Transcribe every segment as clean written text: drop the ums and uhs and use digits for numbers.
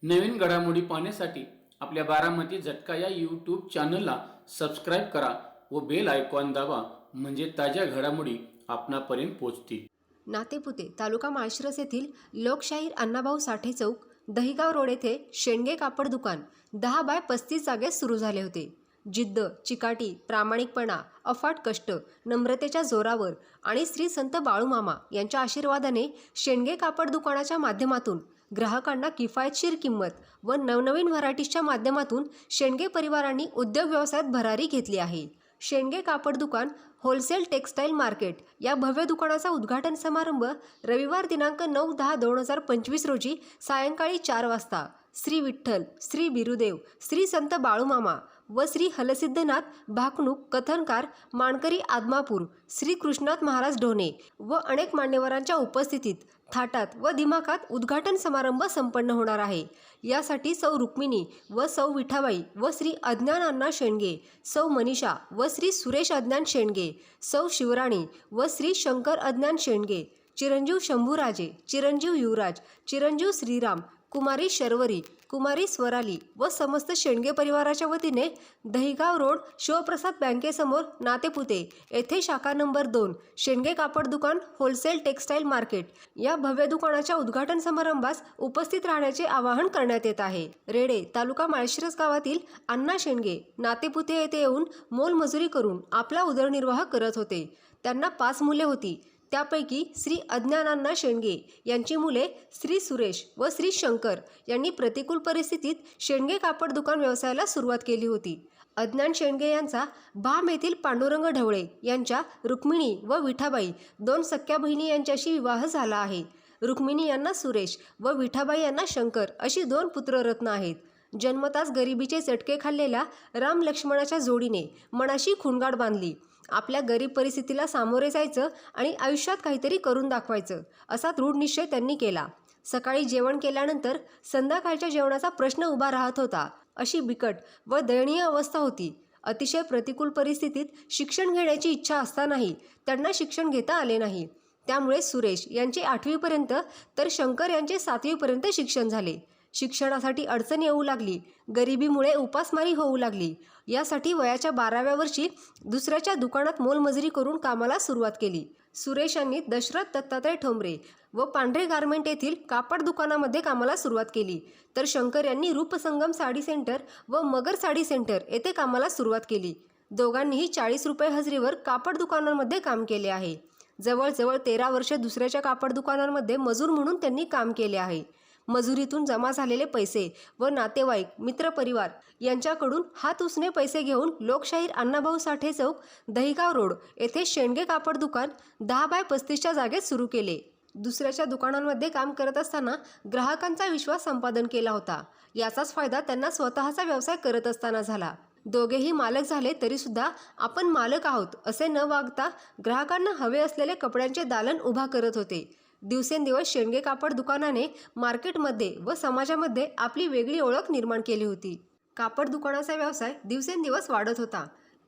नवीन घडामोडी पाहण्यासाठी आपल्या बारामती झटका या यूट्यूब चॅनलला सबस्क्राईब करा व बेल आयकॉन दाबा, म्हणजे ताज्या घडामोडी आपणापर्यंत पोहोचतील। नातेपुते तालुका माळशिरस येथील लोकशाहीर अण्णाभाऊ साठे चौक दहिगाव रोड येथे शेंडगे कापड दुकान 10 बाय 35 जागेत सुरू झाले होते। जिद्द, चिकाटी, प्रामाणिकपणा, अफाट कष्ट, नम्रतेच्या जोरावर आणि श्री संत बाळूमामा यांच्या आशीर्वादाने शेंडगे कापड दुकानाच्या माध्यमातून ग्राहकांना किफायतशीर किंमत व नवनवीन व्हरायटीजच्या माध्यमातून शेंडगे परिवारांनी उद्योग व्यवसायात भरारी घेतली आहे। शेंडगे कापड दुकान होलसेल टेक्सटाईल मार्केट या भव्य दुकानाचा उद्घाटन समारंभ रविवार दिनांक 9-10-2025 रोजी सायंकाळी 4 वाजता श्री विठ्ठल, श्री बिरुदेव, श्री संत बाळूमामा व श्री हलसिद्धनाथ भाकणूक कथनकार मानकरी आदमापूर, श्री कृष्णात महाराज ढोणे व अनेक मान्यवरांच्या उपस्थितीत थाटात व दिमाखात उद्घाटन समारंभ संपन्न होणार आहे। यासाठी सौ रुक्मिणी व सौ विठाबाई व श्री अज्ञान अण्णा शेंडगे, सौ मनीषा व श्री सुरेश अज्ञान शेंडगे, सौ शिवराणी व श्री शंकर अज्ञान शेंडगे, चिरंजीव शंभूराजे, चिरंजीव युवराज, चिरंजीव श्रीराम, कुमारी शर्वरी, कुमारी स्वराली व समस्त शेंडगे परिवाराच्या वतीने दहिगाव रोड शिवप्रसाद बँकेसमोर नातेपुते येथे शाखा नंबर 2 शेंडगे कापड दुकान होलसेल टेक्सटाईल मार्केट या भव्य दुकानाच्या उद्घाटन समारंभास उपस्थित राहण्याचे आवाहन करण्यात येत आहे। रेडे तालुका माळशिरस गावातील अण्णा शेंडगे नातेपुते येथे येऊन मोलमजुरी करून आपला उदरनिर्वाह करत होते। त्यांना 5 मुले होती। त्यापैकी श्री अज्ञानांना शेंडगे यांची मुले श्री सुरेश व श्री शंकर यांनी प्रतिकूल परिस्थितीत शेंडगे कापड दुकान व्यवसायाला सुरुवात केली होती। अज्ञान शेंडगे यांचा भाम येथील पांडुरंग ढवळे यांच्या रुक्मिणी व विठाबाई 2 सख्या बहिणी यांच्याशी विवाह झाला आहे। रुक्मिणी यांना सुरेश व विठाबाई यांना शंकर अशी 2 पुत्ररत्न आहेत। जन्मताच गरिबीचे चटके खाल्लेल्या राम लक्ष्मणाच्या जोडीने मनाशी खुणगाड बांधली। आपल्या गरीब परिस्थितीला सामोरे जायचं आणि आयुष्यात काहीतरी करून दाखवायचं असा दृढ निश्चय त्यांनी केला। सकाळी जेवण केल्यानंतर संध्याकाळच्या जेवणाचा प्रश्न उभा राहत होता, अशी बिकट व दयनीय अवस्था होती। अतिशय प्रतिकूल परिस्थितीत शिक्षण घेण्याची इच्छा असतानाही त्यांना शिक्षण घेता आले नाही। त्यामुळे सुरेश यांचे 8वी पर्यंत तर शंकर यांचे 7वी पर्यंत शिक्षण झाले। शिक्षणासाठी अडचण येऊ लागली, गरिबीमुळे उपासमारी होऊ लागली। यासाठी वयाच्या 12व्या वर्षी दुसऱ्याच्या दुकानात मोलमजुरी करून कामाला सुरुवात केली। सुरेश यांनी दशरथ दत्तात्रय ठोंबरे व पांढरे गारमेंट येथील कापड दुकानामध्ये कामाला सुरुवात केली, तर शंकर यांनी रूपसंगम साडी सेंटर व मगर साडी सेंटर येथे कामाला सुरुवात केली। दोघांनीही 40 रुपये हजेरीवर कापड दुकानांमध्ये काम केले आहे। जवळजवळ 13 वर्ष दुसऱ्याच्या कापड दुकानांमध्ये मजूर म्हणून त्यांनी काम केले आहे। मजुरीतून जमा झालेले पैसे व नातेवाईक मित्रपरिवार यांच्याकडून हात उसने पैसे घेऊन लोकशाहीर अण्णाभाऊ साठे चौक दहिगाव रोड येथे शेंडगे कापड दुकान 10 बाय 35च्या जागेत सुरू केले। दुसऱ्याच्या दुकानांमध्ये काम करत असताना ग्राहकांचा विश्वास संपादन केला होता। याचाच फायदा त्यांना स्वतःचा व्यवसाय करत असताना झाला। दोघेही मालक झाले तरी सुद्धा आपण मालक आहोत असे न वागता ग्राहकांना हवे असलेले कपड्यांचे दालन उभा करत होते। दिवसेंदिवस शेंडगे कापड दुकानाने मार्केटमध्ये व समाजामध्ये आपली वेगळी ओळख निर्माण केली होती। कापड दुकानाचा व्यवसाय दिवसेंदिवस वाढत होता।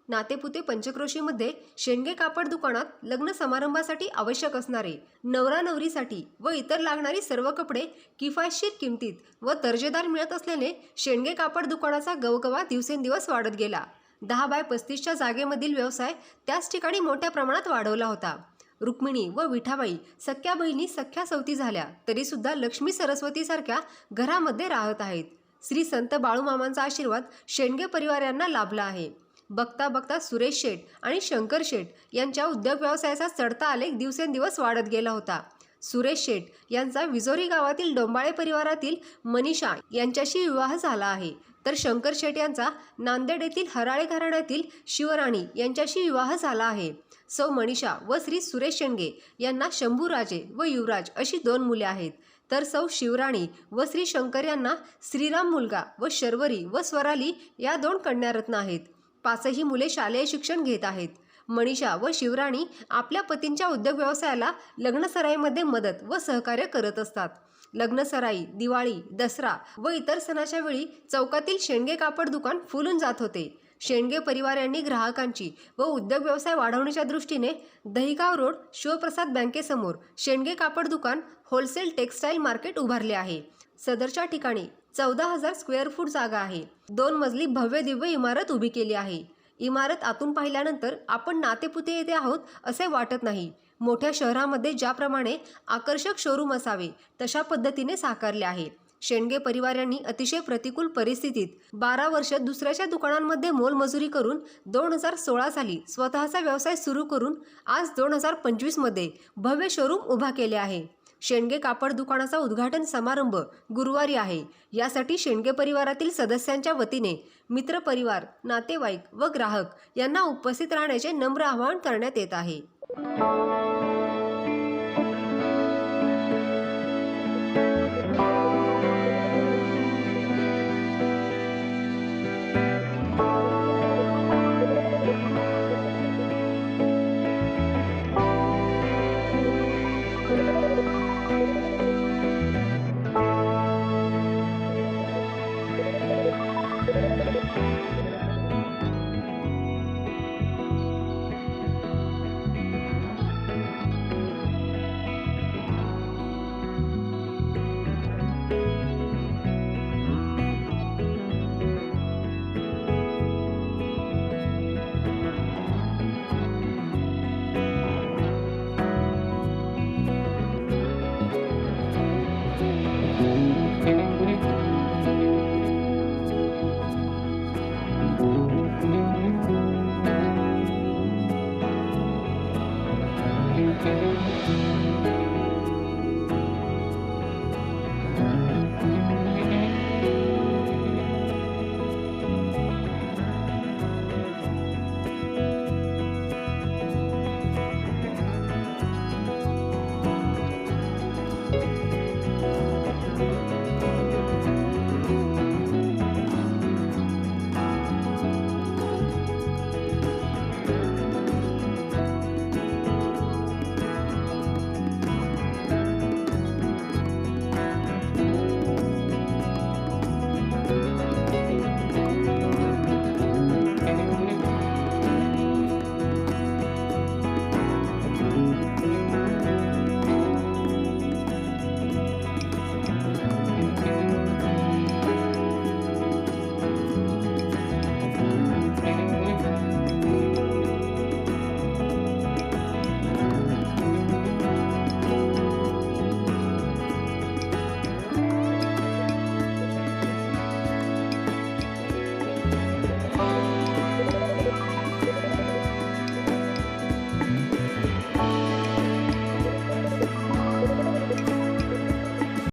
नातेपुते पंचक्रोशीमध्ये शेंडगे कापड दुकानात लग्न समारंभासाठी आवश्यक असणारे, नवरा नवरीसाठी व इतर लागणारी सर्व कपडे किफायतशीर किमतीत व दर्जेदार मिळत असल्याने शेंडगे कापड दुकानाचा गवगवा दिवसेंदिवस वाढत गेला। 10 बाय 35च्या जागेमधील व्यवसाय त्याच ठिकाणी मोठ्या प्रमाणात वाढवला होता। रुक्मिणी व विठाबाई सख्या बहिणी सख्या सवती झाल्या तरी सुद्धा लक्ष्मी सरस्वती सारख्या घरामध्ये राहत आहेत। श्री संत बाळूमामांचा आशीर्वाद शेंडगे परिवारांना लाभला आहे। बघता बघता सुरेश शेठ आणि शंकर शेठ यांच्या उद्योग व्यवसायाचा चढता आलेख दिवसेंदिवस वाढत गेला होता। सुरेश शेठ यांचा विजोरी गावातील डोंबाळे परिवारातील मनीषा यांच्याशी विवाह झाला आहे, तर शंकर शेठ यांचा नांदेड येथील हराळे घराण्यातील शिवराणी यांच्याशी विवाह झाला आहे। सौ मनीषा व श्री सुरेश शेंडगे यांना शंभूराजे व युवराज अशी 2 मुले आहेत, तर सौ शिवराणी व श्री शंकर यांना श्रीराम मुलगा व शर्वरी व स्वराली या 2 कन्यारत्न आहेत। 5ही मुले शालेय शिक्षण घेत आहेत। मनीषा व शिवराणी आपल्या पतींच्या उद्योग व्यवसायाला लग्नसराईमध्ये मदत व सहकार्य करत असतात। लग्नसराई, दिवाळी, दसरा व इतर सणाच्या वेळी चौकातील शेंडगे कापड दुकान फुलून जात होते। शेंडगे परिवार यांनी ग्राहकांची व उद्योग व्यवसाय वाढवण्याच्या दृष्टीने दहिगाव रोड शिवप्रसाद बँकेसमोर शेंडगे कापड दुकान होलसेल टेक्सटाईल मार्केट उभारले आहे। सदरच्या ठिकाणी 14,000 स्क्वेअर फूट जागा आहे. 2 मजली भव्य दिव्य इमारत उभी केली आहे. इमारत आतून पाहिल्यानंतर आपण नातेपुते येथे आहोत असे वाटत नाही. मोठ्या शहरामध्ये ज्याप्रमाणे आकर्षक शोरूम असावे तशा पद्धतीने साकारले आहे. शेंडगे परिवार यांनी अतिशय प्रतिकूल परिस्थितीत 12 वर्ष दुसऱ्याच्या दुकानांमध्ये मोलमजुरी करून 2016 साली स्वतःचा व्यवसाय सुरू करून आज 2025 मध्ये भव्य शोरूम उभा केले आहे. शेंडगे कापड दुकानाचा उद्घाटन समारंभ गुरुवारी आहे. यासाठी शेंडगे परिवारातील सदस्यांच्या वतीने मित्रपरिवार, नातेवाईक व ग्राहक यांना उपस्थित राहण्याचे नम्र आवाहन करण्यात येत आहे. Thank you.